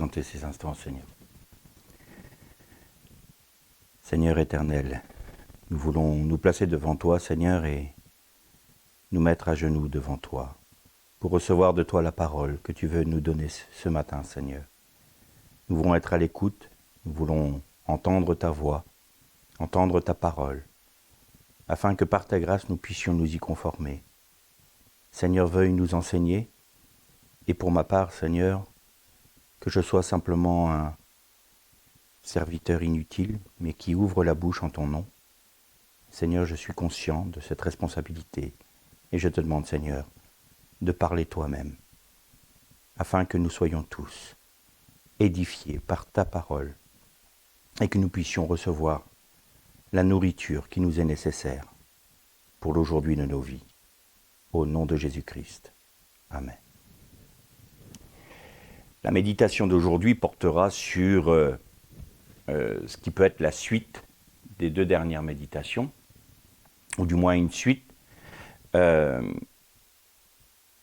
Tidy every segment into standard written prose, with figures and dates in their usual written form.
présenter ces instants, Seigneur. Seigneur éternel, nous voulons nous placer devant toi, Seigneur, et nous mettre à genoux devant toi, pour recevoir de toi la parole que tu veux nous donner ce matin, Seigneur. Nous voulons être à l'écoute, nous voulons entendre ta voix, entendre ta parole, afin que par ta grâce nous puissions nous y conformer. Seigneur, veuille nous enseigner, et pour ma part, Seigneur, que je sois simplement un serviteur inutile, mais qui ouvre la bouche en ton nom. Seigneur, je suis conscient de cette responsabilité, et je te demande, Seigneur, de parler toi-même, afin que nous soyons tous édifiés par ta parole, et que nous puissions recevoir la nourriture qui nous est nécessaire pour l'aujourd'hui de nos vies. Au nom de Jésus-Christ. Amen. La méditation d'aujourd'hui portera sur ce qui peut être la suite des deux dernières méditations, ou du moins une suite.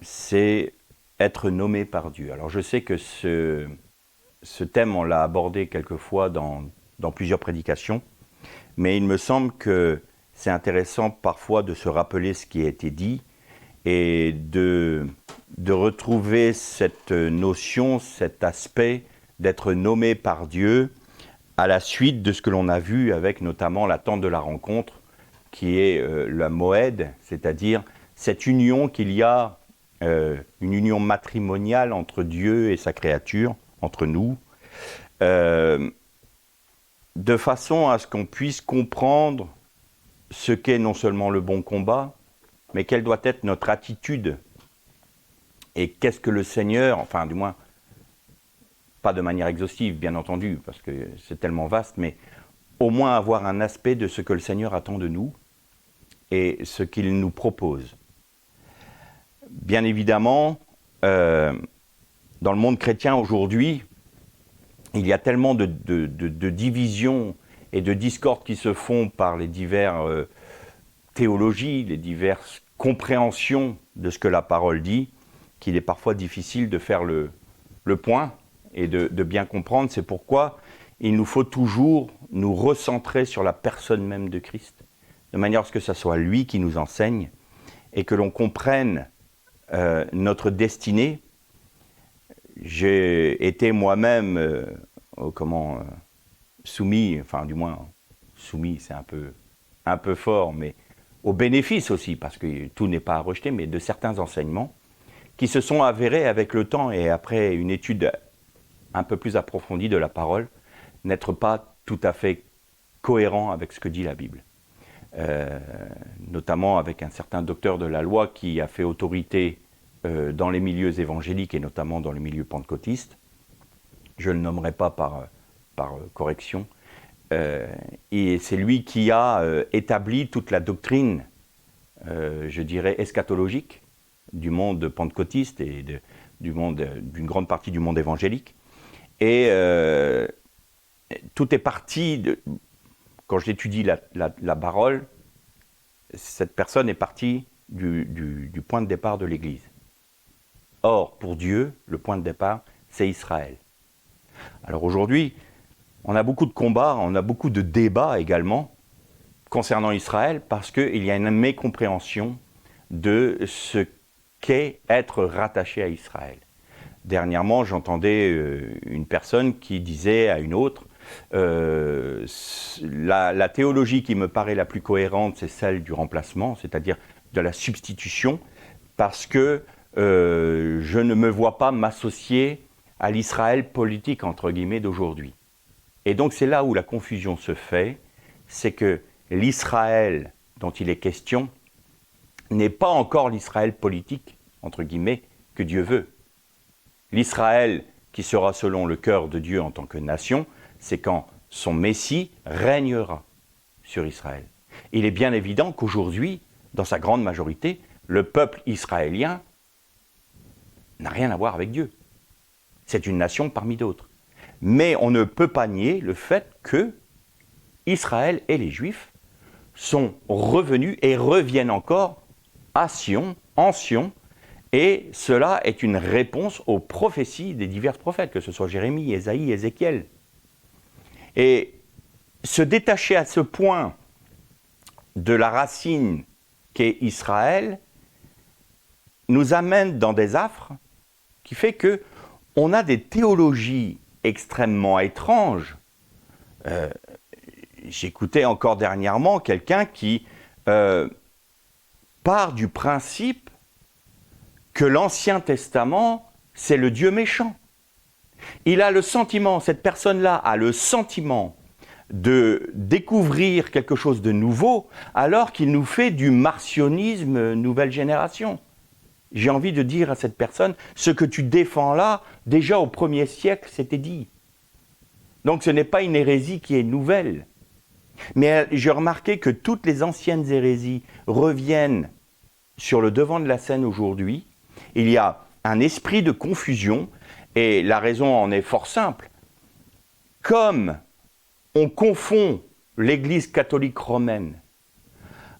C'est être nommé par Dieu. Alors je sais que ce thème, on l'a abordé quelquefois dans plusieurs prédications, mais il me semble que c'est intéressant parfois de se rappeler ce qui a été dit et de retrouver cette notion, cet aspect d'être nommé par Dieu à la suite de ce que l'on a vu avec notamment la tente de la rencontre, qui est la Moed, c'est-à-dire cette union qu'il y a, une union matrimoniale entre Dieu et sa créature, entre nous, de façon à ce qu'on puisse comprendre ce qu'est non seulement le bon combat, mais quelle doit être notre attitude et qu'est-ce que le Seigneur, enfin du moins, pas de manière exhaustive bien entendu, parce que c'est tellement vaste, mais au moins avoir un aspect de ce que le Seigneur attend de nous et ce qu'il nous propose. Bien évidemment, dans le monde chrétien aujourd'hui, il y a tellement de divisions et de discordes qui se font par les diverses théologies, les diverses compréhensions de ce que la parole dit, qu'il est parfois difficile de faire le point et de bien comprendre. C'est pourquoi il nous faut toujours nous recentrer sur la personne même de Christ, de manière à ce que ce soit lui qui nous enseigne et que l'on comprenne notre destinée. J'ai été moi-même soumis, enfin du moins soumis, c'est un peu fort, mais au bénéfice aussi, parce que tout n'est pas à rejeter, mais de certains enseignements qui se sont avérés avec le temps et après une étude un peu plus approfondie de la parole, n'être pas tout à fait cohérent avec ce que dit la Bible. Notamment avec un certain docteur de la loi qui a fait autorité dans les milieux évangéliques et notamment dans les milieux pentecôtistes. Je ne le nommerai pas par correction. Et c'est lui qui a établi toute la doctrine, je dirais, eschatologique du monde pentecôtiste et d'une grande partie du monde évangélique. Et tout est parti, quand j'étudie la parole, cette personne est partie du point de départ de l'Église. Or, pour Dieu, le point de départ, c'est Israël. Alors aujourd'hui, on a beaucoup de combats, on a beaucoup de débats également concernant Israël parce qu'il y a une mécompréhension de ce qu'est être rattaché à Israël. Dernièrement, j'entendais une personne qui disait à une autre la théologie qui me paraît la plus cohérente, c'est celle du remplacement, c'est-à-dire de la substitution, parce que je ne me vois pas m'associer à l'Israël politique, entre guillemets, d'aujourd'hui. Et donc c'est là où la confusion se fait, c'est que l'Israël dont il est question n'est pas encore l'Israël politique, entre guillemets, que Dieu veut. L'Israël qui sera selon le cœur de Dieu en tant que nation, c'est quand son Messie régnera sur Israël. Il est bien évident qu'aujourd'hui, dans sa grande majorité, le peuple israélien n'a rien à voir avec Dieu. C'est une nation parmi d'autres. Mais on ne peut pas nier le fait que Israël et les Juifs sont revenus et reviennent encore à Sion, en Sion, Et cela est une réponse aux prophéties des divers prophètes, que ce soit Jérémie, Ésaïe, Ézéchiel. Et se détacher à ce point de la racine qu'est Israël nous amène dans des affres qui fait que on a des théologies extrêmement étranges. J'écoutais encore dernièrement quelqu'un qui part du principe que l'Ancien Testament, c'est le Dieu méchant. Il a le sentiment, cette personne-là a le sentiment de découvrir quelque chose de nouveau, alors qu'il nous fait du marcionisme nouvelle génération. J'ai envie de dire à cette personne, ce que tu défends là, déjà au 1er siècle, c'était dit. Donc ce n'est pas une hérésie qui est nouvelle. Mais j'ai remarqué que toutes les anciennes hérésies reviennent sur le devant de la scène aujourd'hui. Il y a un esprit de confusion, et la raison en est fort simple. Comme on confond l'Église catholique romaine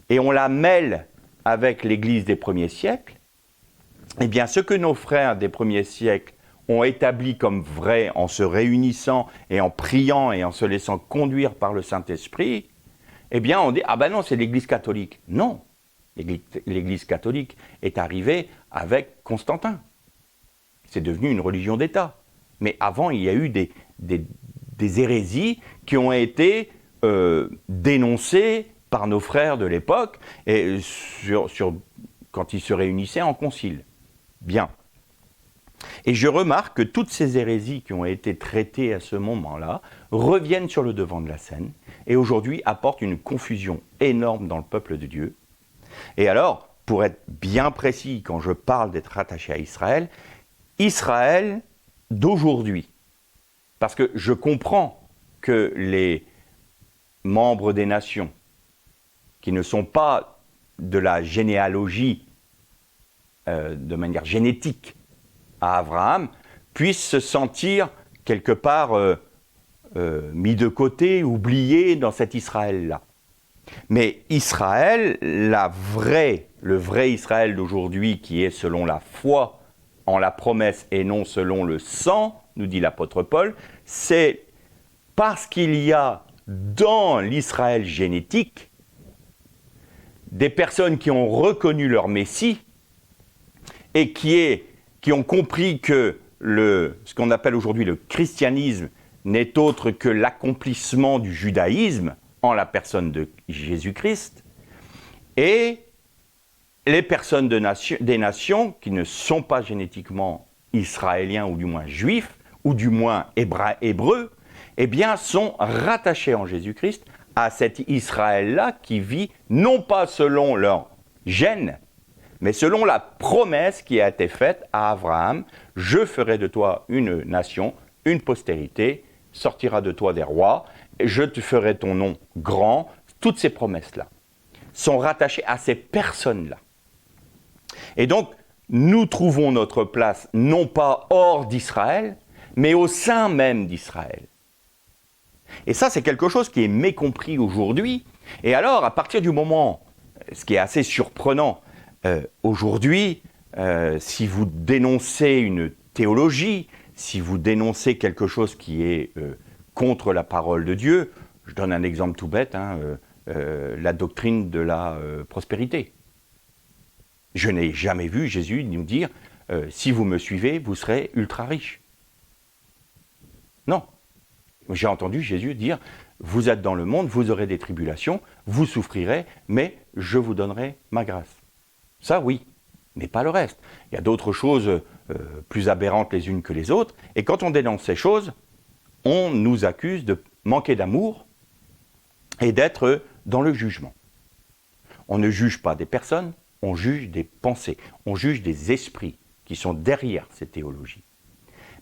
et on la mêle avec l'Église des premiers siècles, eh bien ce que nos frères des premiers siècles ont établi comme vrai en se réunissant et en priant et en se laissant conduire par le Saint-Esprit, eh bien on dit « Ah ben non, c'est l'Église catholique ». Non, l'Église catholique est arrivée avec Constantin. C'est devenu une religion d'État. Mais avant, il y a eu des hérésies qui ont été dénoncées par nos frères de l'époque et quand ils se réunissaient en concile. Bien. Et je remarque que toutes ces hérésies qui ont été traitées à ce moment-là reviennent sur le devant de la scène et aujourd'hui apportent une confusion énorme dans le peuple de Dieu. Et alors, pour être bien précis, quand je parle d'être rattaché à Israël, Israël d'aujourd'hui, parce que je comprends que les membres des nations qui ne sont pas de la généalogie de manière génétique à Abraham puissent se sentir quelque part mis de côté, oubliés dans cet Israël-là. Mais Israël, le vrai Israël d'aujourd'hui qui est selon la foi en la promesse et non selon le sang, nous dit l'apôtre Paul, c'est parce qu'il y a dans l'Israël génétique des personnes qui ont reconnu leur Messie et qui ont compris que ce qu'on appelle aujourd'hui le christianisme n'est autre que l'accomplissement du judaïsme en la personne de Jésus-Christ, et les personnes des nations qui ne sont pas génétiquement israéliens ou du moins juifs, ou du moins hébreux, eh bien sont rattachés en Jésus-Christ à cet Israël-là qui vit non pas selon leur gène, mais selon la promesse qui a été faite à Abraham, « Je ferai de toi une nation, une postérité, sortira de toi des rois, je te ferai ton nom grand ». Toutes ces promesses-là sont rattachées à ces personnes-là. Et donc, nous trouvons notre place non pas hors d'Israël, mais au sein même d'Israël. Et ça, c'est quelque chose qui est mécompris aujourd'hui. Et alors, à partir du moment, ce qui est assez surprenant, aujourd'hui, si vous dénoncez une théologie, si vous dénoncez quelque chose qui est contre la parole de Dieu, je donne un exemple tout bête, la doctrine de la prospérité. Je n'ai jamais vu Jésus nous dire si vous me suivez, vous serez ultra riche. Non. J'ai entendu Jésus dire vous êtes dans le monde, vous aurez des tribulations, vous souffrirez, mais je vous donnerai ma grâce. Ça, oui, mais pas le reste. Il y a d'autres choses plus aberrantes les unes que les autres, et quand on dénonce ces choses, on nous accuse de manquer d'amour et d'être dans le jugement. On ne juge pas des personnes, on juge des pensées, on juge des esprits qui sont derrière ces théologies.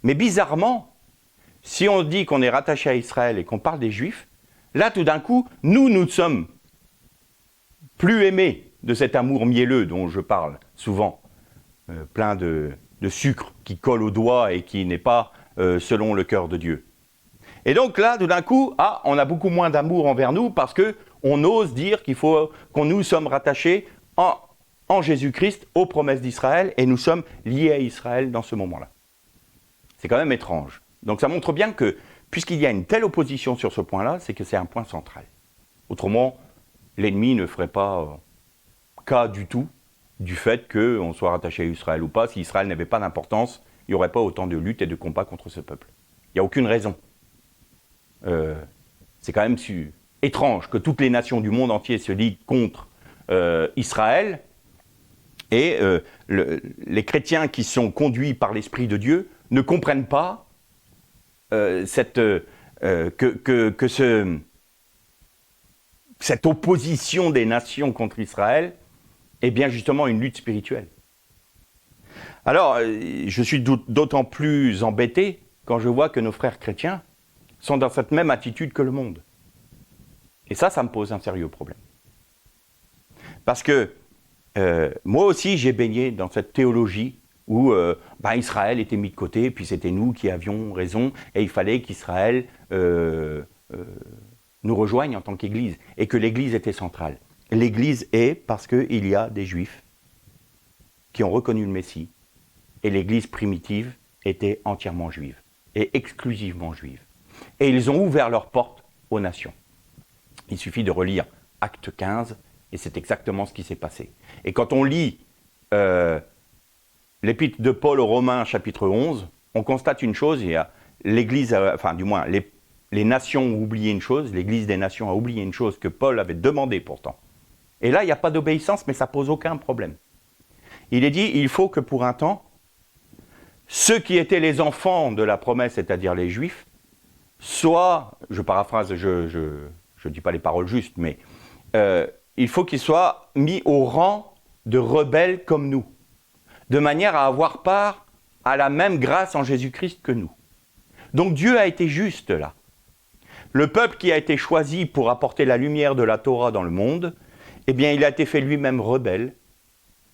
Mais bizarrement, si on dit qu'on est rattaché à Israël et qu'on parle des Juifs, là tout d'un coup, nous sommes plus aimés de cet amour mielleux dont je parle souvent, plein de sucre qui colle au doigt et qui n'est pas selon le cœur de Dieu. Et donc là, tout d'un coup, on a beaucoup moins d'amour envers nous parce qu'on ose dire qu'on nous sommes rattachés en Jésus-Christ aux promesses d'Israël et nous sommes liés à Israël dans ce moment-là. C'est quand même étrange. Donc ça montre bien que, puisqu'il y a une telle opposition sur ce point-là, c'est que c'est un point central. Autrement, l'ennemi ne ferait pas cas du tout du fait qu'on soit rattaché à Israël ou pas. Si Israël n'avait pas d'importance, il n'y aurait pas autant de luttes et de combats contre ce peuple. Il n'y a aucune raison. C'est quand même étrange que toutes les nations du monde entier se liguent contre Israël et les chrétiens qui sont conduits par l'Esprit de Dieu ne comprennent pas cette opposition des nations contre Israël est bien justement une lutte spirituelle. Alors, je suis d'autant plus embêté quand je vois que nos frères chrétiens sont dans cette même attitude que le monde. Et ça me pose un sérieux problème. Parce que moi aussi, j'ai baigné dans cette théologie où Israël était mis de côté, puis c'était nous qui avions raison, et il fallait qu'Israël nous rejoigne en tant qu'Église, et que l'Église était centrale. L'Église est parce qu'il y a des Juifs qui ont reconnu le Messie, et l'Église primitive était entièrement juive, et exclusivement juive. Et ils ont ouvert leurs portes aux nations. Il suffit de relire Acte 15, et c'est exactement ce qui s'est passé. Et quand on lit l'épître de Paul aux Romains, chapitre 11, on constate une chose, l'Église, les nations ont oublié une chose, l'Église des nations a oublié une chose que Paul avait demandé pourtant. Et là, il n'y a pas d'obéissance, mais ça ne pose aucun problème. Il est dit, il faut que pour un temps, ceux qui étaient les enfants de la promesse, c'est-à-dire les Juifs, soient, je paraphrase, je ne dis pas les paroles justes, mais il faut qu'ils soient mis au rang de rebelles comme nous, de manière à avoir part à la même grâce en Jésus-Christ que nous. Donc Dieu a été juste là. Le peuple qui a été choisi pour apporter la lumière de la Torah dans le monde, eh bien il a été fait lui-même rebelle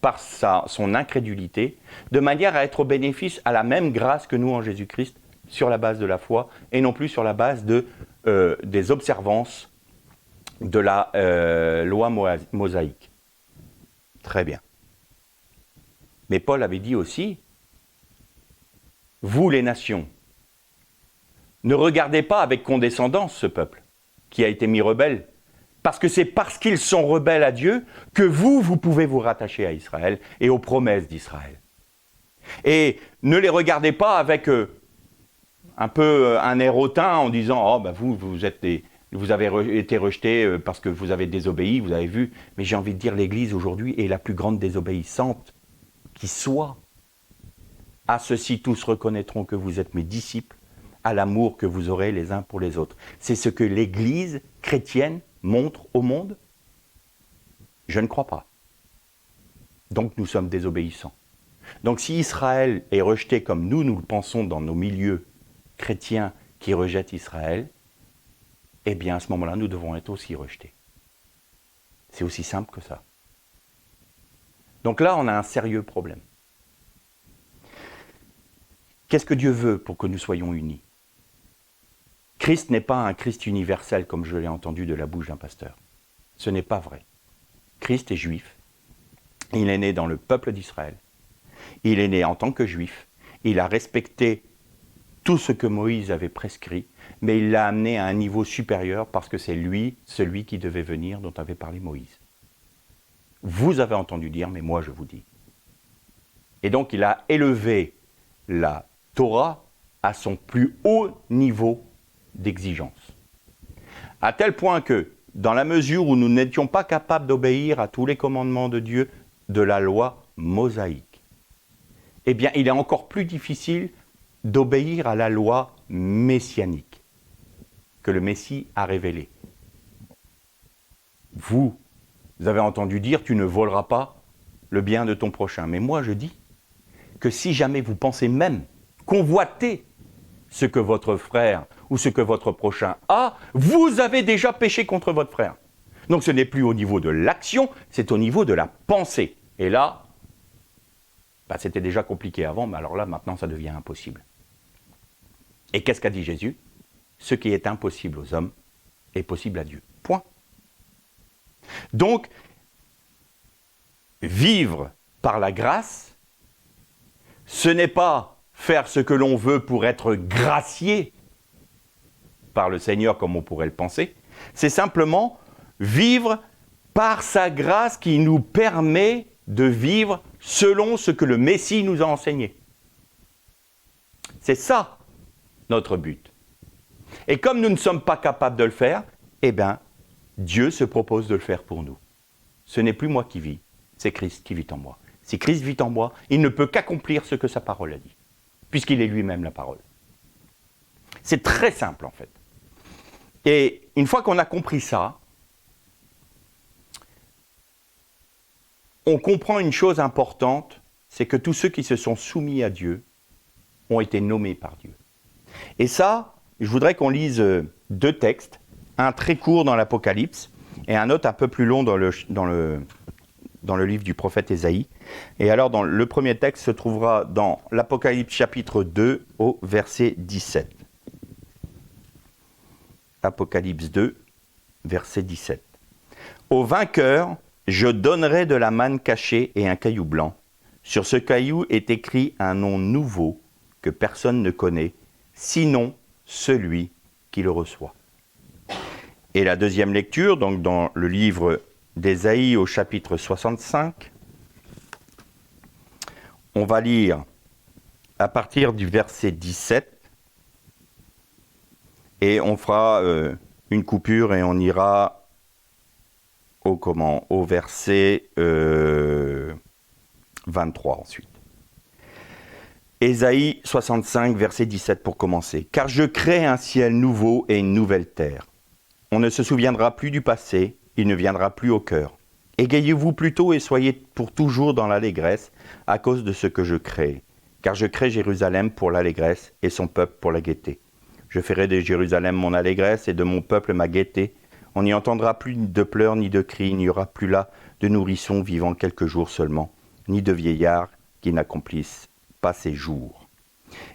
par son incrédulité, de manière à être au bénéfice à la même grâce que nous en Jésus-Christ, sur la base de la foi, et non plus sur la base des observances de la loi mosaïque. Très bien. Mais Paul avait dit aussi, vous les nations, ne regardez pas avec condescendance ce peuple qui a été mis rebelle, parce que c'est parce qu'ils sont rebelles à Dieu que vous pouvez vous rattacher à Israël et aux promesses d'Israël. Et ne les regardez pas avec un peu un air hautain en disant « Oh, ben vous avez été rejetés parce que vous avez désobéi, vous avez vu. » Mais j'ai envie de dire, l'Église aujourd'hui est la plus grande désobéissante qui soit. À ceci, tous reconnaîtront que vous êtes mes disciples, à l'amour que vous aurez les uns pour les autres. C'est ce que l'Église chrétienne montre au monde? Je ne crois pas. Donc nous sommes désobéissants. Donc si Israël est rejeté comme nous le pensons dans nos milieux chrétiens qui rejettent Israël, eh bien à ce moment-là, nous devons être aussi rejetés. C'est aussi simple que ça. Donc là, on a un sérieux problème. Qu'est-ce que Dieu veut pour que nous soyons unis? Christ n'est pas un Christ universel comme je l'ai entendu de la bouche d'un pasteur. Ce n'est pas vrai. Christ est juif. Il est né dans le peuple d'Israël. Il est né en tant que juif. Il a respecté tout ce que Moïse avait prescrit, mais il l'a amené à un niveau supérieur parce que c'est lui, celui qui devait venir dont avait parlé Moïse. Vous avez entendu dire, mais moi je vous dis. Et donc il a élevé la Torah à son plus haut niveau d'exigence. À tel point que, dans la mesure où nous n'étions pas capables d'obéir à tous les commandements de Dieu de la loi mosaïque, eh bien, il est encore plus difficile d'obéir à la loi messianique que le Messie a révélée. Vous avez entendu dire, tu ne voleras pas le bien de ton prochain. Mais moi, je dis que si jamais vous pensez même convoiter ce que votre frère ou ce que votre prochain a, vous avez déjà péché contre votre frère. Donc ce n'est plus au niveau de l'action, c'est au niveau de la pensée. Et là, c'était déjà compliqué avant, mais alors là, maintenant, ça devient impossible. Et qu'est-ce qu'a dit Jésus? Ce qui est impossible aux hommes est possible à Dieu. Point. Donc, vivre par la grâce, ce n'est pas faire ce que l'on veut pour être gracié par le Seigneur comme on pourrait le penser, c'est simplement vivre par sa grâce qui nous permet de vivre selon ce que le Messie nous a enseigné. C'est ça notre but. Et comme nous ne sommes pas capables de le faire, eh bien, Dieu se propose de le faire pour nous. Ce n'est plus moi qui vis, c'est Christ qui vit en moi. Si Christ vit en moi, il ne peut qu'accomplir ce que sa parole a dit, puisqu'il est lui-même la parole. C'est très simple en fait. Et une fois qu'on a compris ça, on comprend une chose importante, c'est que tous ceux qui se sont soumis à Dieu ont été nommés par Dieu. Et ça, je voudrais qu'on lise deux textes, un très court dans l'Apocalypse et un autre un peu plus long dans le livre du prophète Ésaïe. Et alors, le premier texte se trouvera dans l'Apocalypse chapitre 2 au verset 17. Apocalypse 2, verset 17. Au vainqueur, je donnerai de la manne cachée et un caillou blanc. Sur ce caillou est écrit un nom nouveau que personne ne connaît, sinon celui qui le reçoit. Et la deuxième lecture, donc dans le livre d'Ésaïe au chapitre 65, on va lire à partir du verset 17 et on fera une coupure et on ira au verset 23 ensuite. Ésaïe 65, verset 17 pour commencer. « Car je crée un ciel nouveau et une nouvelle terre. On ne se souviendra plus du passé, il ne viendra plus au cœur. Égayez-vous plutôt et soyez pour toujours dans l'allégresse à cause de ce que je crée. Car je crée Jérusalem pour l'allégresse et son peuple pour la gaieté. Je ferai de Jérusalem mon allégresse et de mon peuple ma gaieté. On n'y entendra plus de pleurs ni de cris, il n'y aura plus là de nourrissons vivant quelques jours seulement, ni de vieillards qui n'accomplissent pas ses jours. »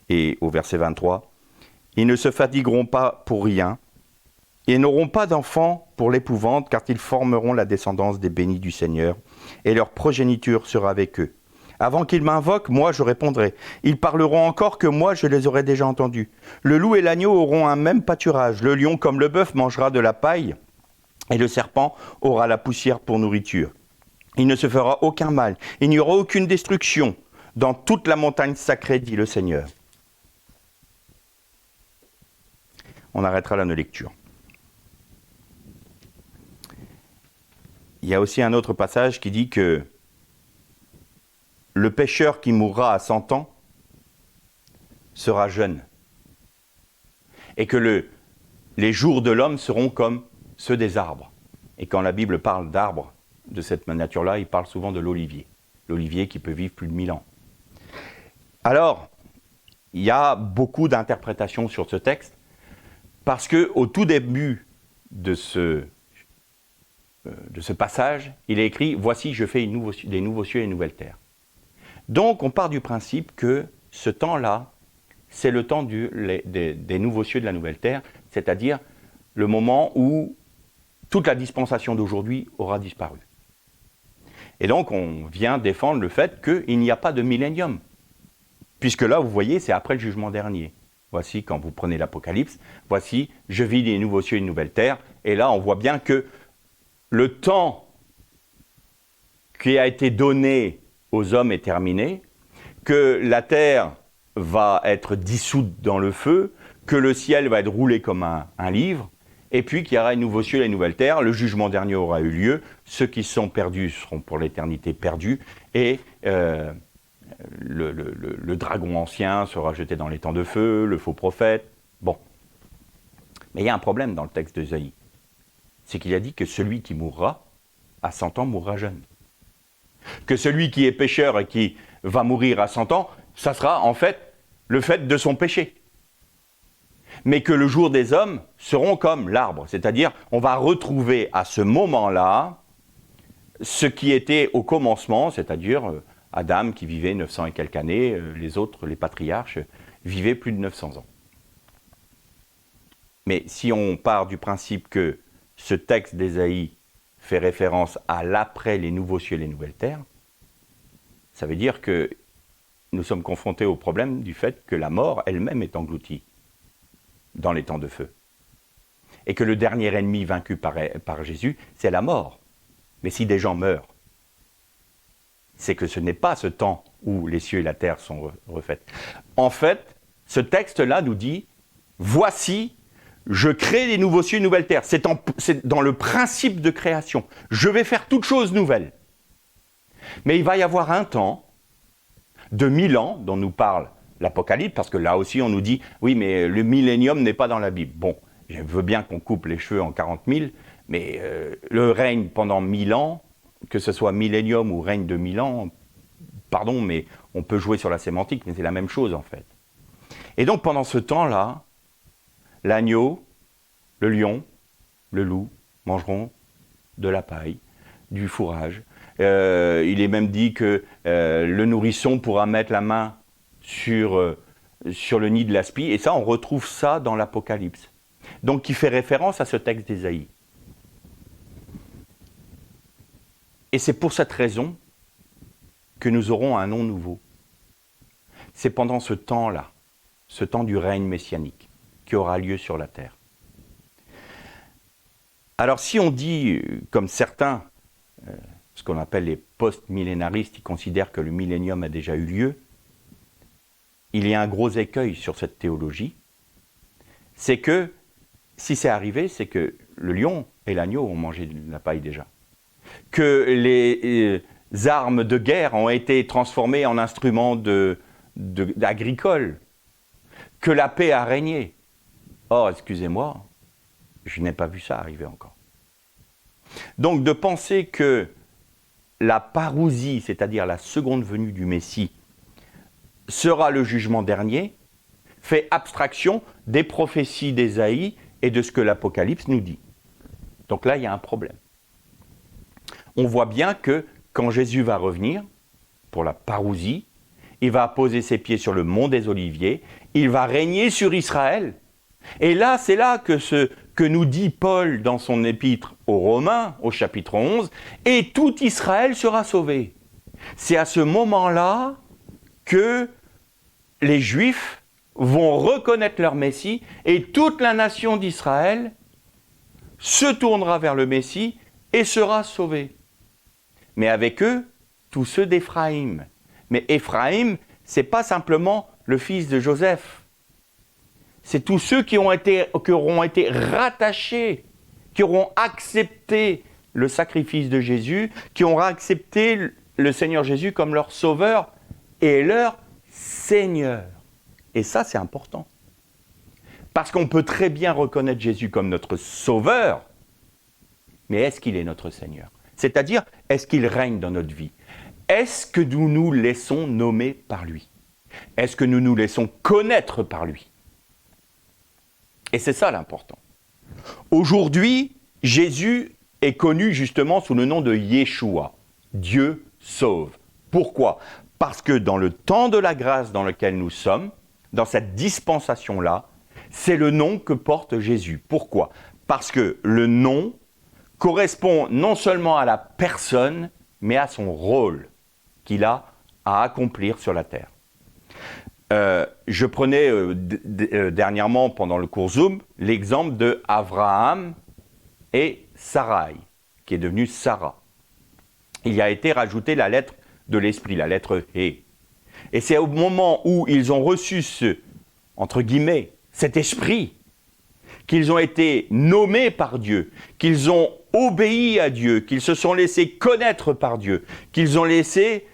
Et au verset 23, « Ils ne se fatigueront pas pour rien, et n'auront pas d'enfants pour l'épouvante, car ils formeront la descendance des bénis du Seigneur, et leur progéniture sera avec eux. Avant qu'ils m'invoquent, moi je répondrai. Ils parleront encore que moi je les aurai déjà entendus. Le loup et l'agneau auront un même pâturage, le lion comme le bœuf mangera de la paille, et le serpent aura la poussière pour nourriture. Il ne se fera aucun mal, il n'y aura aucune destruction dans toute la montagne sacrée, dit le Seigneur. » On arrêtera là nos lectures. Il y a aussi un autre passage qui dit que le pécheur qui mourra à 100 ans sera jeune. Et que les jours de l'homme seront comme ceux des arbres. Et quand la Bible parle d'arbres de cette nature-là, il parle souvent de l'olivier. L'olivier qui peut vivre plus de 1000 ans. Alors, il y a beaucoup d'interprétations sur ce texte, parce qu'au tout début de ce passage, il est écrit « Voici, je fais des nouveaux cieux et une nouvelle terre ». Donc, on part du principe que ce temps-là, c'est le temps des nouveaux cieux de la nouvelle terre, c'est-à-dire le moment où toute la dispensation d'aujourd'hui aura disparu. Et donc, on vient défendre le fait qu'il n'y a pas de millénium. Puisque là, vous voyez, c'est après le jugement dernier. Voici, quand vous prenez l'Apocalypse, voici, je vis des nouveaux cieux et une nouvelle terre. Et là, on voit bien que le temps qui a été donné aux hommes est terminé, que la terre va être dissoute dans le feu, que le ciel va être roulé comme un livre, et puis qu'il y aura un nouveau ciel et une nouvelle terre, le jugement dernier aura eu lieu, ceux qui sont perdus seront pour l'éternité perdus, et le dragon ancien sera jeté dans les temps de feu, le faux prophète, bon. Mais il y a un problème dans le texte d'Ésaïe, c'est qu'il a dit que celui qui mourra, à 100 ans, mourra jeune. Que celui qui est pécheur et qui va mourir à 100 ans, ça sera en fait le fait de son péché. Mais que le jour des hommes seront comme l'arbre, c'est-à-dire on va retrouver à ce moment-là ce qui était au commencement, c'est-à-dire Adam qui vivait 900 et quelques années, les autres, les patriarches, vivaient plus de 900 ans. Mais si on part du principe que ce texte d'Ésaïe fait référence à l'après les nouveaux cieux et les nouvelles terres, Ça veut dire que nous sommes confrontés au problème du fait que la mort elle-même est engloutie dans les temps de feu. Et que le dernier ennemi vaincu par Jésus, c'est la mort. Mais si des gens meurent, c'est que ce n'est pas ce temps où les cieux et la terre sont refaits. En fait, ce texte-là nous dit, voici, je crée des nouveaux cieux et nouvelles terres. C'est dans le principe de création. Je vais faire toutes choses nouvelles. Mais il va y avoir un temps de 1000 ans dont nous parle l'Apocalypse, parce que là aussi on nous dit, oui mais le millénium n'est pas dans la Bible. Bon, je veux bien qu'on coupe les cheveux en 40 000, mais le règne pendant 1000 ans, que ce soit millénium ou règne de 1000 ans, pardon, mais on peut jouer sur la sémantique, mais c'est la même chose en fait. Et donc pendant ce temps-là, l'agneau, le lion, le loup mangeront de la paille, du fourrage. Il est même dit que le nourrisson pourra mettre la main sur le nid de l'aspi, et ça, on retrouve ça dans l'Apocalypse. Donc, qui fait référence à ce texte d'Ésaïe. Et c'est pour cette raison que nous aurons un nom nouveau. C'est pendant ce temps-là, ce temps du règne messianique, qui aura lieu sur la terre. Alors, si on dit, comme certains, ce qu'on appelle les post-millénaristes, qui considèrent que le millénium a déjà eu lieu, il y a un gros écueil sur cette théologie, c'est que, si c'est arrivé, c'est que le lion et l'agneau ont mangé de la paille déjà. Que les armes de guerre ont été transformées en instruments agricoles. Que la paix a régné. Or, excusez-moi, je n'ai pas vu ça arriver encore. Donc, de penser que la parousie, c'est-à-dire la seconde venue du Messie, sera le jugement dernier, fait abstraction des prophéties d'Ésaïe et de ce que l'Apocalypse nous dit. Donc là, il y a un problème. On voit bien que quand Jésus va revenir, pour la parousie, il va poser ses pieds sur le mont des Oliviers, il va régner sur Israël. Et là, c'est là que ce que nous dit Paul dans son épître aux Romains, au chapitre 11, « Et tout Israël sera sauvé ». C'est à ce moment-là que les Juifs vont reconnaître leur Messie et toute la nation d'Israël se tournera vers le Messie et sera sauvée. Mais avec eux, tous ceux d'Éphraïm. Mais Éphraïm, ce n'est pas simplement le fils de Joseph. C'est tous ceux qui auront été rattachés, qui auront accepté le sacrifice de Jésus, qui auront accepté le Seigneur Jésus comme leur sauveur et leur Seigneur. Et ça, c'est important. Parce qu'on peut très bien reconnaître Jésus comme notre sauveur, mais est-ce qu'il est notre Seigneur? C'est-à-dire, est-ce qu'il règne dans notre vie? Est-ce que nous nous laissons nommer par lui? Est-ce que nous nous laissons connaître par lui? Et c'est ça l'important. Aujourd'hui, Jésus est connu justement sous le nom de Yeshua, Dieu sauve. Pourquoi? Parce que dans le temps de la grâce dans lequel nous sommes, dans cette dispensation-là, c'est le nom que porte Jésus. Pourquoi? Parce que le nom correspond non seulement à la personne, mais à son rôle qu'il a à accomplir sur la terre. Je prenais dernièrement, pendant le cours Zoom, l'exemple de Abraham et Sarai, qui est devenue Sarah. Il y a été rajouté la lettre de l'esprit, la lettre « Hé ». Et c'est au moment où ils ont reçu entre guillemets, cet esprit, qu'ils ont été nommés par Dieu, qu'ils ont obéi à Dieu, qu'ils se sont laissés connaître par Dieu, qu'ils ont laissé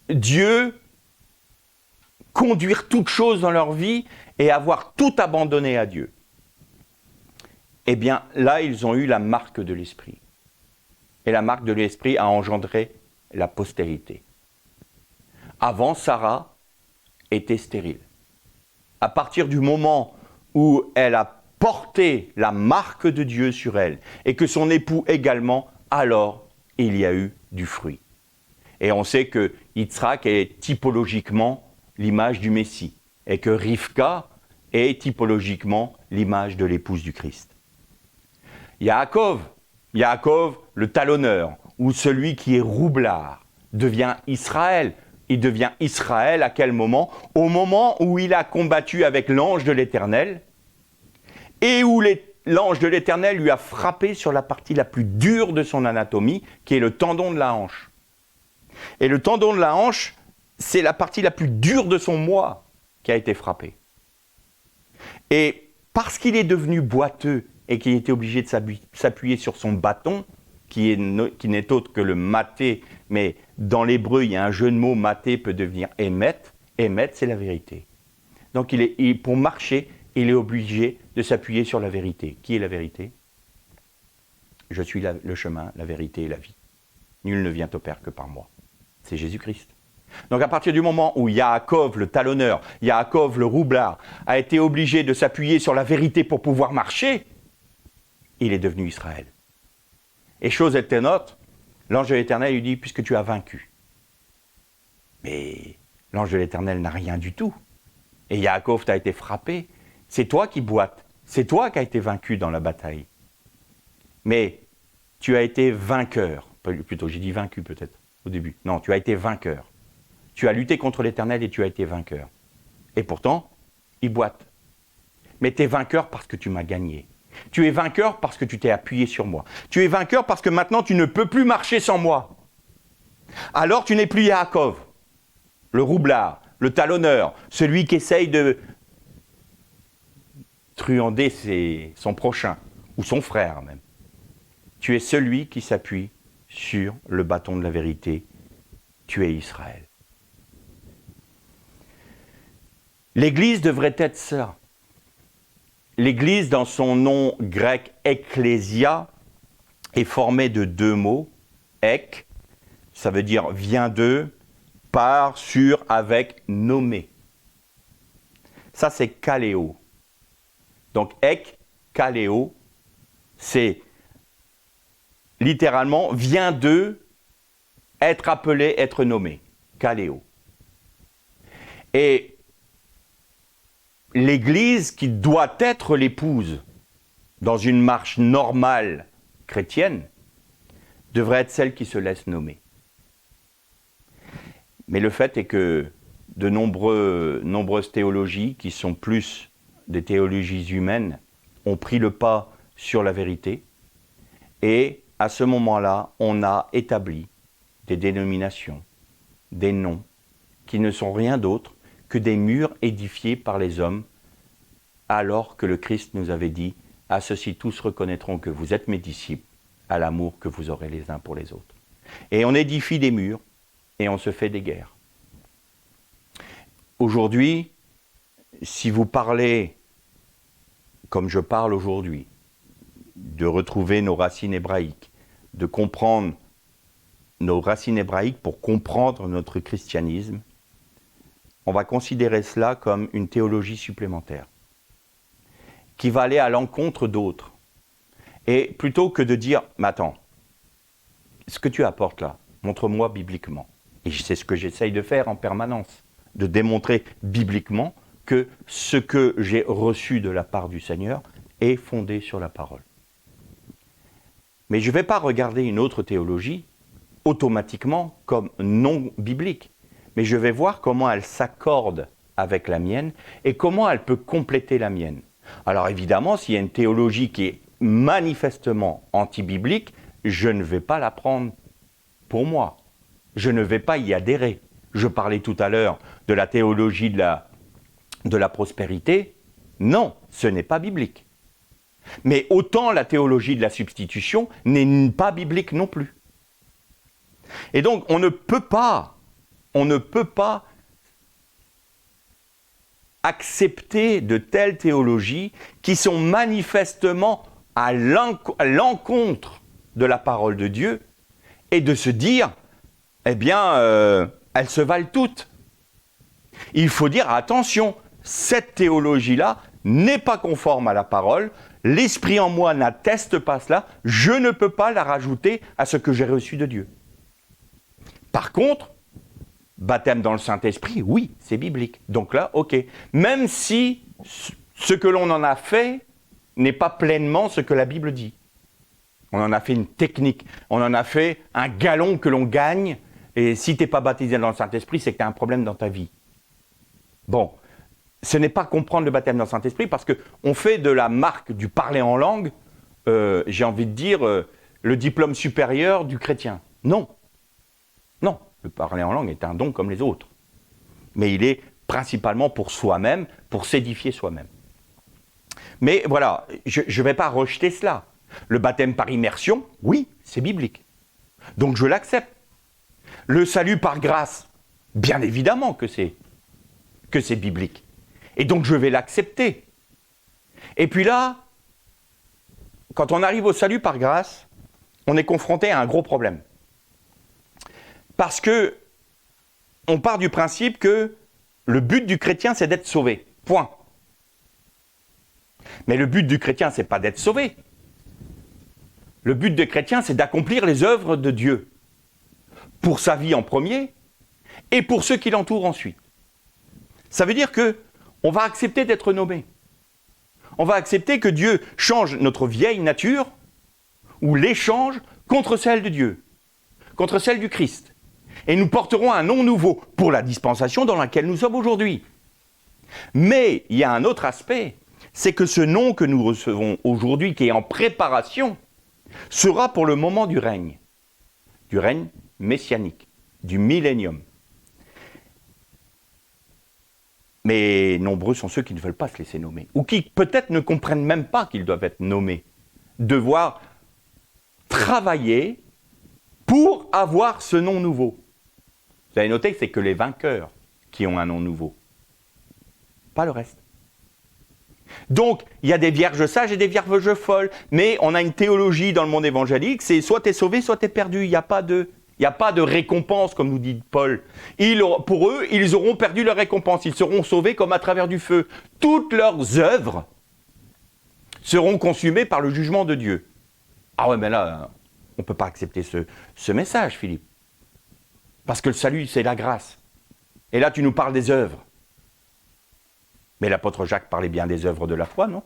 Dieu conduire toutes choses dans leur vie et avoir tout abandonné à Dieu. Eh bien, là, ils ont eu la marque de l'esprit. Et la marque de l'esprit a engendré la postérité. Avant, Sarah était stérile. À partir du moment où elle a porté la marque de Dieu sur elle, et que son époux également, alors il y a eu du fruit. Et on sait que Yitzhak est typologiquement l'image du Messie, et que Rivka est typologiquement l'image de l'épouse du Christ. Yaakov, le talonneur, ou celui qui est roublard, devient Israël. Il devient Israël à quel moment? Au moment où il a combattu avec l'ange de l'Éternel et où l'ange de l'Éternel lui a frappé sur la partie la plus dure de son anatomie, qui est le tendon de la hanche. Et le tendon de la hanche, c'est la partie la plus dure de son moi qui a été frappée. Et parce qu'il est devenu boiteux et qu'il était obligé de s'appuyer sur son bâton, qui n'est autre que le maté, mais dans l'hébreu, il y a un jeu de mots, maté peut devenir émet. Émet, c'est la vérité. Donc pour marcher, il est obligé de s'appuyer sur la vérité. Qui est la vérité? Je suis le chemin, la vérité et la vie. Nul ne vient au Père que par moi. C'est Jésus-Christ. Donc à partir du moment où Yaakov, le talonneur, Yaakov, le roublard, a été obligé de s'appuyer sur la vérité pour pouvoir marcher, il est devenu Israël. Et chose étonnante, l'ange de l'Éternel lui dit, puisque tu as vaincu. Mais l'ange de l'Éternel n'a rien du tout. Et Yaakov t'a été frappé. C'est toi qui boites. C'est toi qui as été vaincu dans la bataille. Mais tu as été vainqueur. Plutôt, j'ai dit vaincu peut-être au début. Non, tu as été vainqueur. Tu as lutté contre l'Éternel et tu as été vainqueur. Et pourtant, il boite. Mais tu es vainqueur parce que tu m'as gagné. Tu es vainqueur parce que tu t'es appuyé sur moi. Tu es vainqueur parce que maintenant tu ne peux plus marcher sans moi. Alors tu n'es plus Yaakov, le roublard, le talonneur, celui qui essaye de truander son prochain, ou son frère même. Tu es celui qui s'appuie sur le bâton de la vérité. Tu es Israël. L'Église devrait être ça. L'Église, dans son nom grec « ecclésia », est formée de deux mots. « Ek », ça veut dire « vient de »,« par »,« sur »,« avec »,« nommé ». Ça, c'est « kaléo ». Donc « ek »,« kaléo », c'est littéralement « vient de », être appelé, être nommé. « Kaléo ». Et l'Église, qui doit être l'épouse dans une marche normale chrétienne, devrait être celle qui se laisse nommer. Mais le fait est que de nombreuses théologies, qui sont plus des théologies humaines, ont pris le pas sur la vérité. Et à ce moment-là, on a établi des dénominations, des noms, qui ne sont rien d'autre que des murs édifiés par les hommes, alors que le Christ nous avait dit « À ceux-ci tous reconnaîtront que vous êtes mes disciples, à l'amour que vous aurez les uns pour les autres. » Et on édifie des murs et on se fait des guerres. Aujourd'hui, si vous parlez, comme je parle aujourd'hui, de retrouver nos racines hébraïques, de comprendre nos racines hébraïques pour comprendre notre christianisme, on va considérer cela comme une théologie supplémentaire, qui va aller à l'encontre d'autres. Et plutôt que de dire, mais attends, ce que tu apportes là, montre-moi bibliquement. Et c'est ce que j'essaye de faire en permanence, de démontrer bibliquement que ce que j'ai reçu de la part du Seigneur est fondé sur la parole. Mais je ne vais pas regarder une autre théologie automatiquement comme non biblique, mais je vais voir comment elle s'accorde avec la mienne et comment elle peut compléter la mienne. Alors évidemment, s'il y a une théologie qui est manifestement anti-biblique, je ne vais pas la prendre pour moi. Je ne vais pas y adhérer. Je parlais tout à l'heure de la théologie de la prospérité. Non, ce n'est pas biblique. Mais autant la théologie de la substitution n'est pas biblique non plus. Et donc, on ne peut pas accepter de telles théologies qui sont manifestement à l'encontre de la parole de Dieu et de se dire, eh bien, elles se valent toutes. Il faut dire, attention, cette théologie-là n'est pas conforme à la parole, l'Esprit en moi n'atteste pas cela, je ne peux pas la rajouter à ce que j'ai reçu de Dieu. Par contre, baptême dans le Saint-Esprit, oui, c'est biblique. Donc là, ok. Même si ce que l'on en a fait n'est pas pleinement ce que la Bible dit. On en a fait une technique, on en a fait un galon que l'on gagne Et si tu n'es pas baptisé dans le Saint-Esprit, c'est que tu as un problème dans ta vie. Bon, ce n'est pas comprendre le baptême dans le Saint-Esprit parce qu'on fait de la marque du parler en langue, j'ai envie de dire, le diplôme supérieur du chrétien. Non. Non, le parler en langue est un don comme les autres. Mais il est principalement pour soi-même, pour s'édifier soi-même. Mais voilà, je ne vais pas rejeter cela. Le baptême par immersion, oui, c'est biblique. Donc je l'accepte. Le salut par grâce, bien évidemment que c'est biblique. Et donc je vais l'accepter. Et puis là, quand on arrive au salut par grâce, on est confronté à un gros problème. Parce que on part du principe que le but du chrétien, c'est d'être sauvé. Point. Mais le but du chrétien, c'est pas d'être sauvé. Le but du chrétien, c'est d'accomplir les œuvres de Dieu. Pour sa vie en premier, et pour ceux qui l'entourent ensuite. Ça veut dire qu'on va accepter d'être nommé. On va accepter que Dieu change notre vieille nature, ou l'échange, contre celle de Dieu, contre celle du Christ. Et nous porterons un nom nouveau pour la dispensation dans laquelle nous sommes aujourd'hui. Mais il y a un autre aspect, c'est que ce nom que nous recevons aujourd'hui, qui est en préparation, sera pour le moment du règne messianique, du millénium. Mais nombreux sont ceux qui ne veulent pas se laisser nommer, ou qui peut-être ne comprennent même pas qu'ils doivent être nommés, devoir travailler pour avoir ce nom nouveau. Vous avez noté que c'est que les vainqueurs qui ont un nom nouveau, pas le reste. Donc, il y a des vierges sages et des vierges folles, mais on a une théologie dans le monde évangélique, c'est soit tu es sauvé, soit tu es perdu, il n'y a pas de récompense, comme nous dit Paul. Pour eux, ils auront perdu leur récompense. Ils seront sauvés comme à travers du feu. Toutes leurs œuvres seront consumées par le jugement de Dieu. Ah ouais, mais là, on ne peut pas accepter ce message, Philippe. Parce que le salut, c'est la grâce. Et là, tu nous parles des œuvres. Mais l'apôtre Jacques parlait bien des œuvres de la foi, non ?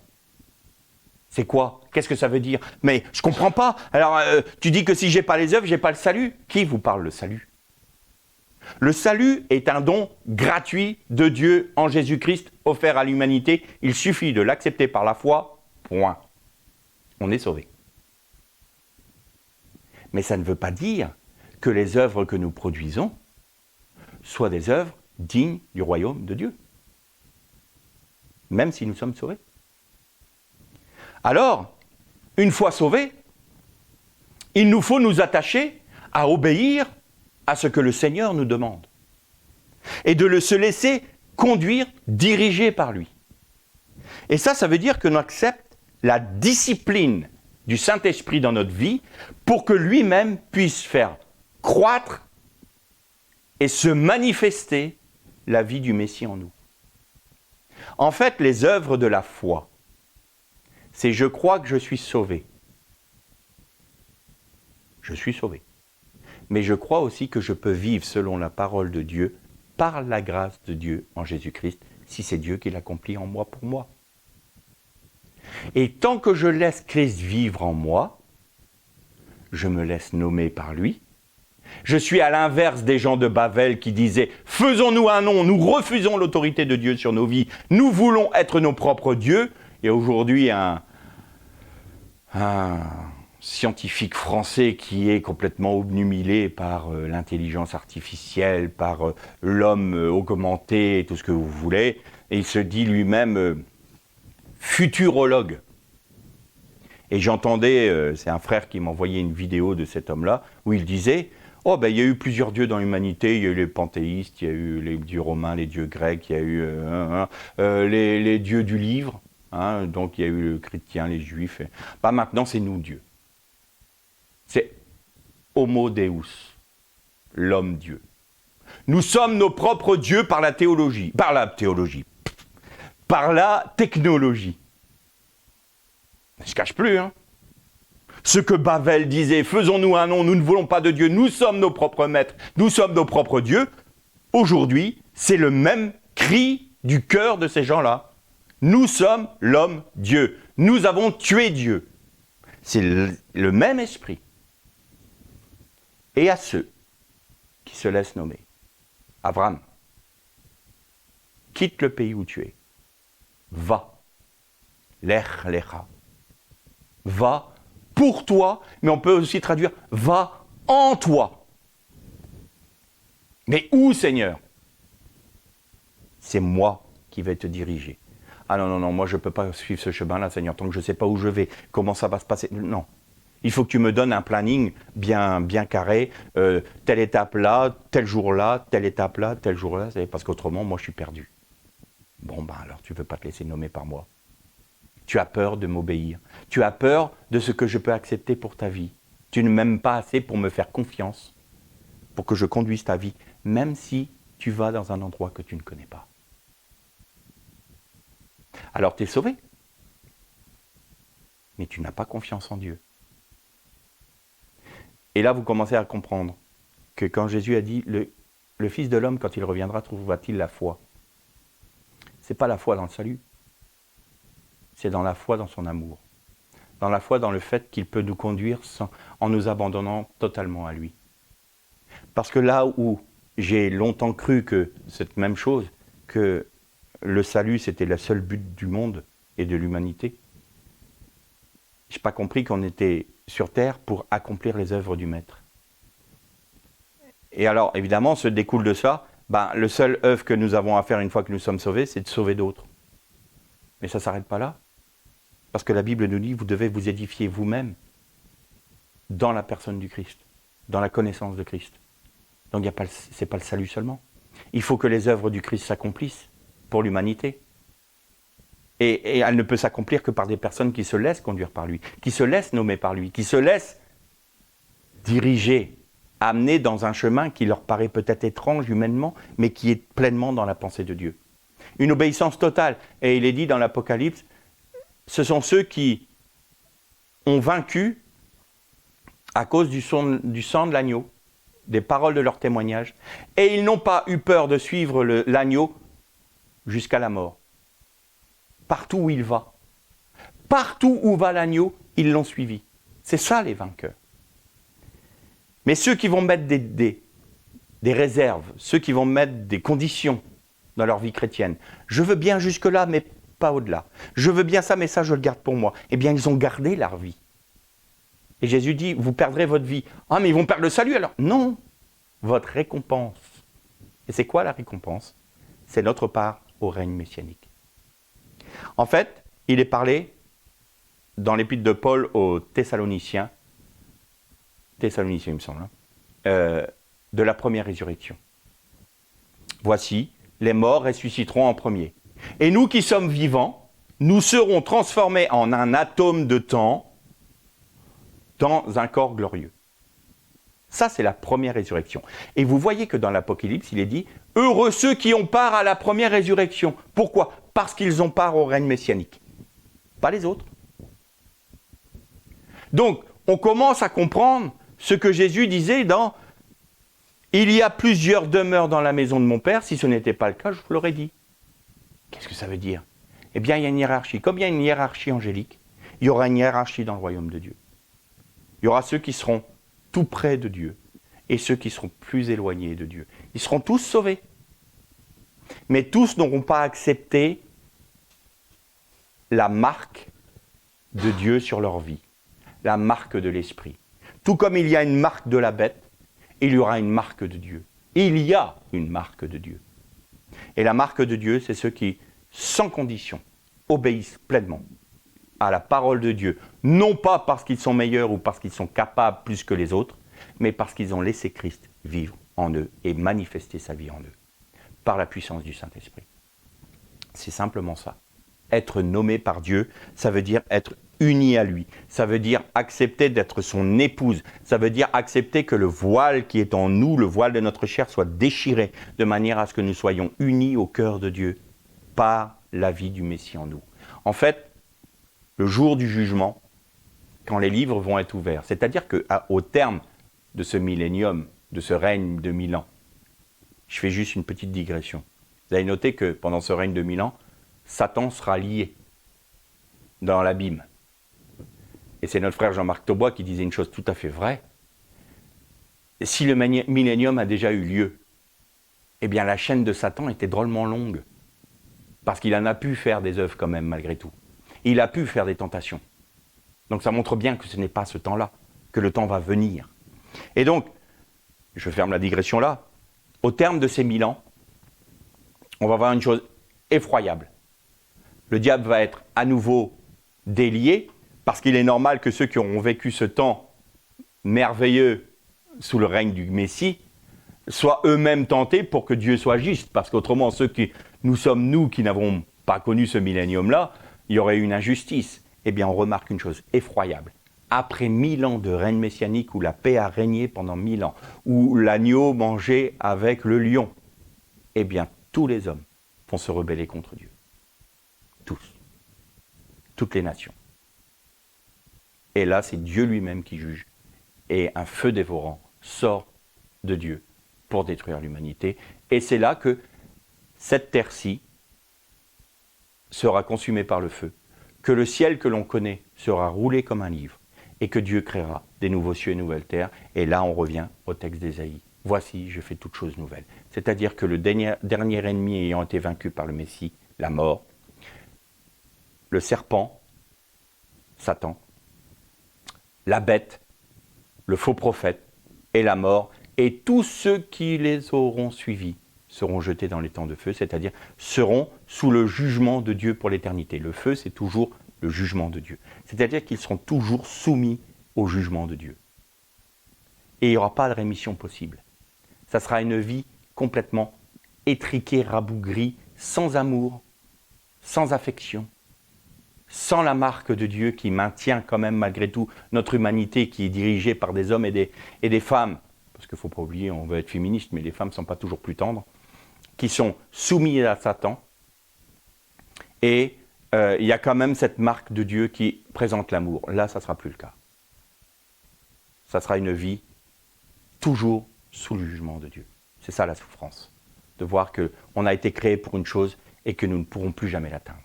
C'est quoi ? Qu'est-ce que ça veut dire ? Mais je comprends pas. Alors, tu dis que si j'ai pas les œuvres, j'ai pas le salut. Qui vous parle le salut ? Le salut est un don gratuit de Dieu en Jésus-Christ offert à l'humanité. Il suffit de l'accepter par la foi. Point. On est sauvé. Mais ça ne veut pas dire que les œuvres que nous produisons soient des œuvres dignes du royaume de Dieu. Même si nous sommes sauvés. Alors, une fois sauvés, il nous faut nous attacher à obéir à ce que le Seigneur nous demande. Et de se laisser conduire, diriger par lui. Et ça veut dire que l'on accepte la discipline du Saint-Esprit dans notre vie pour que lui-même puisse faire croître et se manifester la vie du Messie en nous. En fait, les œuvres de la foi, c'est « je crois que je suis sauvé ». Je suis sauvé. Mais je crois aussi que je peux vivre selon la parole de Dieu, par la grâce de Dieu en Jésus-Christ, si c'est Dieu qui l'accomplit en moi pour moi. Et tant que je laisse Christ vivre en moi, je me laisse nommer par lui. Je suis à l'inverse des gens de Babel qui disaient « Faisons-nous un nom, nous refusons l'autorité de Dieu sur nos vies, nous voulons être nos propres dieux ». Et aujourd'hui, un scientifique français qui est complètement obnubilé par l'intelligence artificielle, par l'homme augmenté et tout ce que vous voulez, et il se dit lui-même futurologue. Et j'entendais, c'est un frère qui m'envoyait une vidéo de cet homme-là, où il disait « Oh, ben il y a eu plusieurs dieux dans l'humanité, il y a eu les panthéistes, il y a eu les dieux romains, les dieux grecs, il y a eu les dieux du livre, hein, donc il y a eu les chrétiens, les juifs. Et... Bah, maintenant, c'est nous, Dieu. C'est Homo Deus, l'homme-dieu. Nous sommes nos propres dieux par la technologie. Ça ne se cache plus, hein. Ce que Babel disait, faisons-nous un nom, nous ne voulons pas de Dieu, nous sommes nos propres maîtres, nous sommes nos propres dieux. Aujourd'hui, c'est le même cri du cœur de ces gens-là. Nous sommes l'homme-dieu. Nous avons tué Dieu. C'est le même esprit. Et à ceux qui se laisse nommer. Avram, quitte le pays où tu es. Va. Lech lecha. Va pour toi, mais on peut aussi traduire va en toi. Mais où, Seigneur? C'est moi qui vais te diriger. Ah non, moi je ne peux pas suivre ce chemin-là, Seigneur, tant que je ne sais pas où je vais, comment ça va se passer. Non. Il faut que tu me donnes un planning bien carré, telle étape là, tel jour là, telle étape là, tel jour là, parce qu'autrement, moi je suis perdu. Bon, alors tu ne veux pas te laisser nommer par moi. Tu as peur de m'obéir. Tu as peur de ce que je peux accepter pour ta vie. Tu ne m'aimes pas assez pour me faire confiance, pour que je conduise ta vie, même si tu vas dans un endroit que tu ne connais pas. Alors tu es sauvé. Mais tu n'as pas confiance en Dieu. Et là, vous commencez à comprendre que quand Jésus a dit « Le Fils de l'homme, quand il reviendra, trouvera-t-il la foi ?» Ce n'est pas la foi dans le salut. C'est dans la foi dans son amour. Dans la foi dans le fait qu'il peut nous conduire en nous abandonnant totalement à lui. Parce que là où j'ai longtemps cru que cette même chose, que le salut c'était le seul but du monde et de l'humanité, je n'ai pas compris qu'on était sur terre pour accomplir les œuvres du Maître. Et alors, évidemment, se découle de ça, le seul œuvre que nous avons à faire une fois que nous sommes sauvés, c'est de sauver d'autres. Mais ça ne s'arrête pas là. Parce que la Bible nous dit, vous devez vous édifier vous-même dans la personne du Christ, dans la connaissance de Christ. Donc, ce n'est pas le salut seulement. Il faut que les œuvres du Christ s'accomplissent pour l'humanité. Et elle ne peut s'accomplir que par des personnes qui se laissent conduire par lui, qui se laissent nommer par lui, qui se laissent diriger, amener dans un chemin qui leur paraît peut-être étrange humainement, mais qui est pleinement dans la pensée de Dieu. Une obéissance totale. Et il est dit dans l'Apocalypse, ce sont ceux qui ont vaincu à cause du sang de l'agneau, des paroles de leur témoignage, et ils n'ont pas eu peur de suivre l'agneau jusqu'à la mort. Partout où il va. Partout où va l'agneau, ils l'ont suivi. C'est ça les vainqueurs. Mais ceux qui vont mettre des réserves, ceux qui vont mettre des conditions dans leur vie chrétienne, je veux bien jusque-là, mais pas au-delà. Je veux bien ça, mais ça, je le garde pour moi. Eh bien, ils ont gardé leur vie. Et Jésus dit, vous perdrez votre vie. Ah, mais ils vont perdre le salut alors. Non, votre récompense. Et c'est quoi la récompense? C'est notre part au règne messianique. En fait, il est parlé dans l'épître de Paul aux Thessaloniciens, il me semble, de la première résurrection. Voici, les morts ressusciteront en premier. Et nous qui sommes vivants, nous serons transformés en un atome de temps dans un corps glorieux. Ça, c'est la première résurrection. Et vous voyez que dans l'Apocalypse, il est dit « Heureux ceux qui ont part à la première résurrection ». Pourquoi? Parce qu'ils ont part au règne messianique. Pas les autres. Donc, on commence à comprendre ce que Jésus disait dans « Il y a plusieurs demeures dans la maison de mon Père, si ce n'était pas le cas, je vous l'aurais dit ». Qu'est-ce que ça veut dire? Eh bien, il y a une hiérarchie. Comme il y a une hiérarchie angélique, il y aura une hiérarchie dans le royaume de Dieu. Il y aura ceux qui seront tout près de Dieu et ceux qui seront plus éloignés de Dieu. Ils seront tous sauvés. Mais tous n'auront pas accepté la marque de Dieu sur leur vie, la marque de l'Esprit. Tout comme il y a une marque de la bête, il y aura une marque de Dieu. Il y a une marque de Dieu. Et la marque de Dieu, c'est ceux qui, sans condition, obéissent pleinement à la parole de Dieu, non pas parce qu'ils sont meilleurs ou parce qu'ils sont capables plus que les autres, mais parce qu'ils ont laissé Christ vivre en eux et manifester sa vie en eux, par la puissance du Saint-Esprit. C'est simplement ça. Être nommé par Dieu, ça veut dire être uni à lui. Ça veut dire accepter d'être son épouse. Ça veut dire accepter que le voile qui est en nous, le voile de notre chair, soit déchiré, de manière à ce que nous soyons unis au cœur de Dieu, par la vie du Messie en nous. En fait, le jour du jugement, quand les livres vont être ouverts, c'est-à-dire qu'au terme de ce millénium, de ce règne de 1000 ans, je fais juste une petite digression. Vous avez noté que pendant ce règne de 1000 ans, Satan sera lié dans l'abîme. Et c'est notre frère Jean-Marc Taubois qui disait une chose tout à fait vraie. si le millénium a déjà eu lieu, eh bien la chaîne de Satan était drôlement longue. Parce qu'il en a pu faire des œuvres quand même, malgré tout. Il a pu faire des tentations. Donc ça montre bien que ce n'est pas ce temps-là, que le temps va venir. Et donc, je ferme la digression là, au terme de ces 1000 ans, on va voir une chose effroyable. Le diable va être à nouveau délié, parce qu'il est normal que ceux qui auront vécu ce temps merveilleux sous le règne du Messie soient eux-mêmes tentés pour que Dieu soit juste, parce qu'autrement, nous qui n'avons pas connu ce millénium-là, il y aurait une injustice. Eh bien, on remarque une chose effroyable. Après 1000 ans de règne messianique, où la paix a régné pendant 1000 ans, où l'agneau mangeait avec le lion, eh bien, tous les hommes vont se rebeller contre Dieu. Tous. Toutes les nations. Et là, c'est Dieu lui-même qui juge. Et un feu dévorant sort de Dieu pour détruire l'humanité. Et c'est là que cette terre-ci sera consumée par le feu, que le ciel que l'on connaît sera roulé comme un livre, et que Dieu créera des nouveaux cieux et nouvelles terres. Et là, on revient au texte d'Ésaïe. Voici, je fais toutes choses nouvelles. C'est-à-dire que le dernier ennemi ayant été vaincu par le Messie, la mort, le serpent, Satan, la bête, le faux prophète et la mort, et tous ceux qui les auront suivis seront jetés dans les temps de feu, c'est-à-dire seront sous le jugement de Dieu pour l'éternité. Le feu, c'est toujours le jugement de Dieu. C'est-à-dire qu'ils seront toujours soumis au jugement de Dieu. Et il n'y aura pas de rémission possible. Ça sera une vie complètement étriquée, rabougrie, sans amour, sans affection, sans la marque de Dieu qui maintient quand même malgré tout notre humanité qui est dirigée par des hommes et des femmes, parce qu'il ne faut pas oublier, on veut être féministe, mais les femmes ne sont pas toujours plus tendres, qui sont soumis à Satan. Et il y a quand même cette marque de Dieu qui présente l'amour. Là, ça ne sera plus le cas. Ça sera une vie toujours sous le jugement de Dieu. C'est ça la souffrance, de voir qu'on a été créé pour une chose et que nous ne pourrons plus jamais l'atteindre.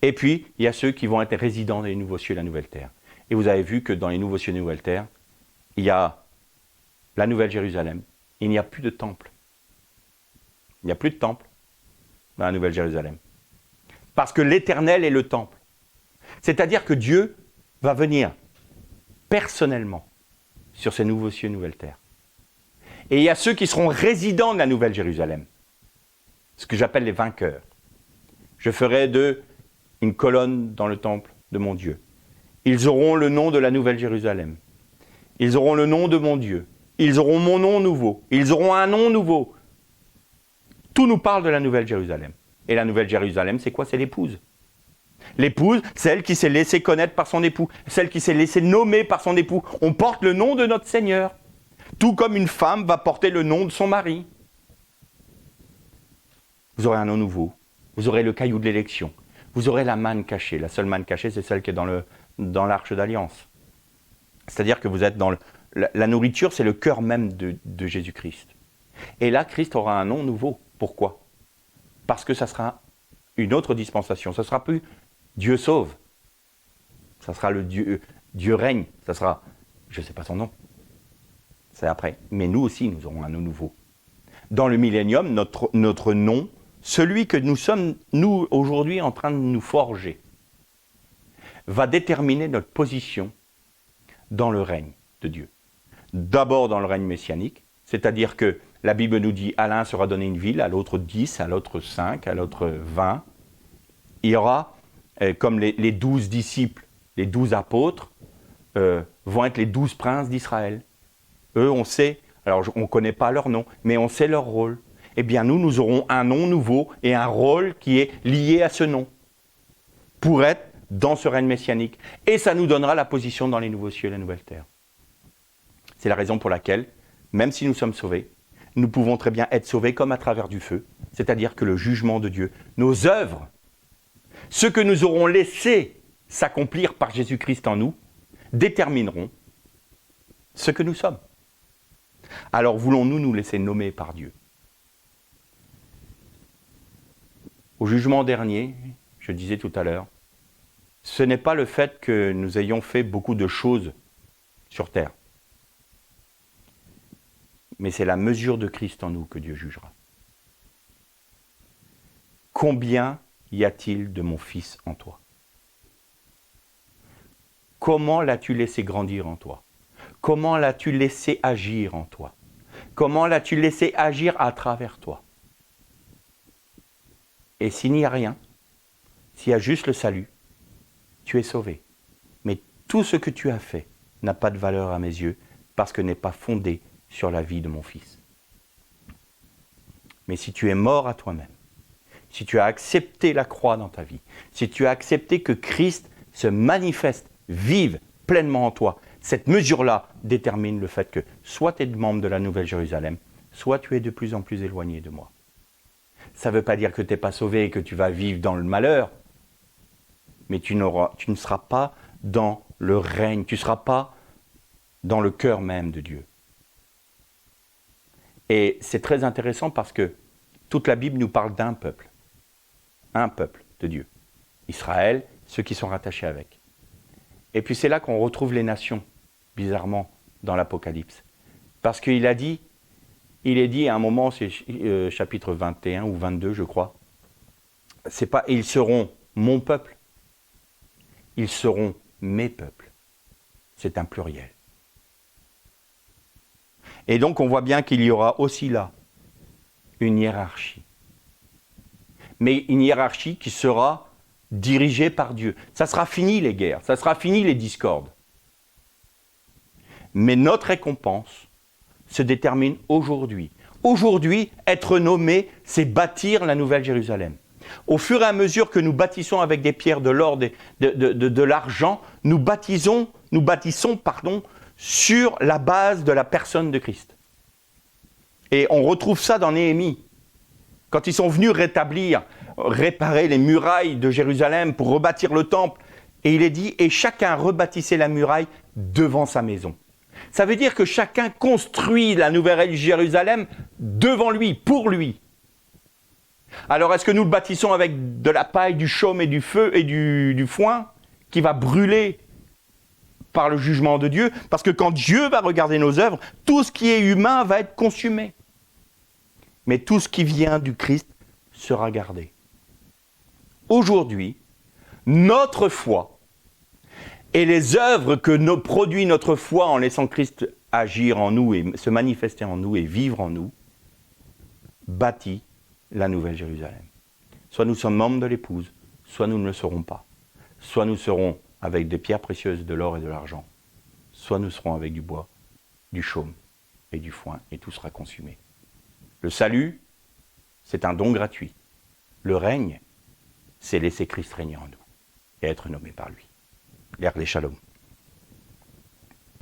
Et puis, il y a ceux qui vont être résidents dans les nouveaux cieux et la nouvelle terre. Et vous avez vu que dans les nouveaux cieux et la nouvelle terre, il y a la nouvelle Jérusalem. Il n'y a plus de temple. Il n'y a plus de temple dans la nouvelle Jérusalem. Parce que l'Éternel est le temple. C'est-à-dire que Dieu va venir personnellement sur ces nouveaux cieux et nouvelles terres. Et il y a ceux qui seront résidents de la nouvelle Jérusalem. Ce que j'appelle les vainqueurs. Je ferai d'eux une colonne dans le temple de mon Dieu. Ils auront le nom de la nouvelle Jérusalem. Ils auront le nom de mon Dieu. Ils auront mon nom nouveau. Ils auront un nom nouveau. Tout nous parle de la nouvelle Jérusalem. Et la nouvelle Jérusalem, c'est quoi? C'est l'épouse. L'épouse, celle qui s'est laissée connaître par son époux, celle qui s'est laissée nommer par son époux. On porte le nom de notre Seigneur. Tout comme une femme va porter le nom de son mari. Vous aurez un nom nouveau. Vous aurez le caillou de l'élection. Vous aurez la manne cachée. La seule manne cachée, c'est celle qui est dans l'arche d'alliance. C'est-à-dire que vous êtes dans la nourriture, c'est le cœur même de Jésus-Christ. Et là, Christ aura un nom nouveau. Pourquoi? Parce que ça sera une autre dispensation. Ça ne sera plus Dieu sauve. Ça sera le Dieu règne. Ça sera, je ne sais pas son nom. C'est après. Mais nous aussi, nous aurons un nom nouveau. Dans le millénium, notre nom, celui que nous sommes, nous, aujourd'hui, en train de nous forger, va déterminer notre position dans le règne de Dieu. D'abord dans le règne messianique, c'est-à-dire que la Bible nous dit à l'un sera donné une ville, à l'autre 10, à l'autre 5, à l'autre 20. Il y aura, comme les 12 disciples, les 12 apôtres, vont être les 12 princes d'Israël. Eux, on sait, alors on ne connaît pas leur nom, mais on sait leur rôle. Eh bien, nous aurons un nom nouveau et un rôle qui est lié à ce nom, pour être dans ce règne messianique. Et ça nous donnera la position dans les nouveaux cieux et la nouvelle terre. C'est la raison pour laquelle, même si nous sommes sauvés, nous pouvons très bien être sauvés comme à travers du feu, c'est-à-dire que le jugement de Dieu, nos œuvres, ce que nous aurons laissé s'accomplir par Jésus-Christ en nous, détermineront ce que nous sommes. Alors voulons-nous nous laisser nommer par Dieu? Au jugement dernier, je disais tout à l'heure, ce n'est pas le fait que nous ayons fait beaucoup de choses sur terre. mais c'est la mesure de Christ en nous que Dieu jugera. Combien y a-t-il de mon fils en toi? Comment l'as-tu laissé grandir en toi? Comment l'as-tu laissé agir en toi? Comment l'as-tu laissé agir à travers toi? Et s'il n'y a rien, s'il y a juste le salut, tu es sauvé. Mais tout ce que tu as fait n'a pas de valeur à mes yeux parce que n'est pas fondé sur la vie de mon fils. Mais si tu es mort à toi-même, si tu as accepté la croix dans ta vie, si tu as accepté que Christ se manifeste, vive pleinement en toi, cette mesure-là détermine le fait que soit tu es membre de la Nouvelle Jérusalem, soit tu es de plus en plus éloigné de moi. Ça ne veut pas dire que tu n'es pas sauvé et que tu vas vivre dans le malheur, mais tu ne seras pas dans le règne, tu ne seras pas dans le cœur même de Dieu. Et c'est très intéressant parce que toute la Bible nous parle d'un peuple de Dieu. Israël, ceux qui sont rattachés avec. Et puis c'est là qu'on retrouve les nations, bizarrement, dans l'Apocalypse. Parce qu'il est dit à un moment, c'est chapitre 21 ou 22, je crois, c'est pas « ils seront mon peuple », ils seront mes peuples. C'est un pluriel. Et donc on voit bien qu'il y aura aussi là une hiérarchie. Mais une hiérarchie qui sera dirigée par Dieu. Ça sera fini les guerres, ça sera fini les discordes. Mais notre récompense se détermine aujourd'hui. Aujourd'hui, être nommé, c'est bâtir la Nouvelle Jérusalem. Au fur et à mesure que nous bâtissons avec des pierres, de l'or, de l'argent, nous bâtissons sur la base de la personne de Christ. Et on retrouve ça dans Néhémie. Quand ils sont venus réparer les murailles de Jérusalem pour rebâtir le temple, et il est dit, et chacun rebâtissait la muraille devant sa maison. Ça veut dire que chacun construit la nouvelle Jérusalem devant lui, pour lui. Alors est-ce que nous le bâtissons avec de la paille, du chaume et du feu et du foin qui va brûler par le jugement de Dieu? Parce que quand Dieu va regarder nos œuvres, tout ce qui est humain va être consumé. Mais tout ce qui vient du Christ sera gardé. Aujourd'hui, notre foi et les œuvres que produit notre foi en laissant Christ agir en nous et se manifester en nous et vivre en nous, bâtit la Nouvelle Jérusalem. Soit nous sommes membres de l'épouse, soit nous ne le serons pas. Soit nous serons avec des pierres précieuses, de l'or et de l'argent, soit nous serons avec du bois, du chaume et du foin, et tout sera consumé. Le salut, c'est un don gratuit. Le règne, c'est laisser Christ régner en nous et être nommé par lui. L'ère des Shalom.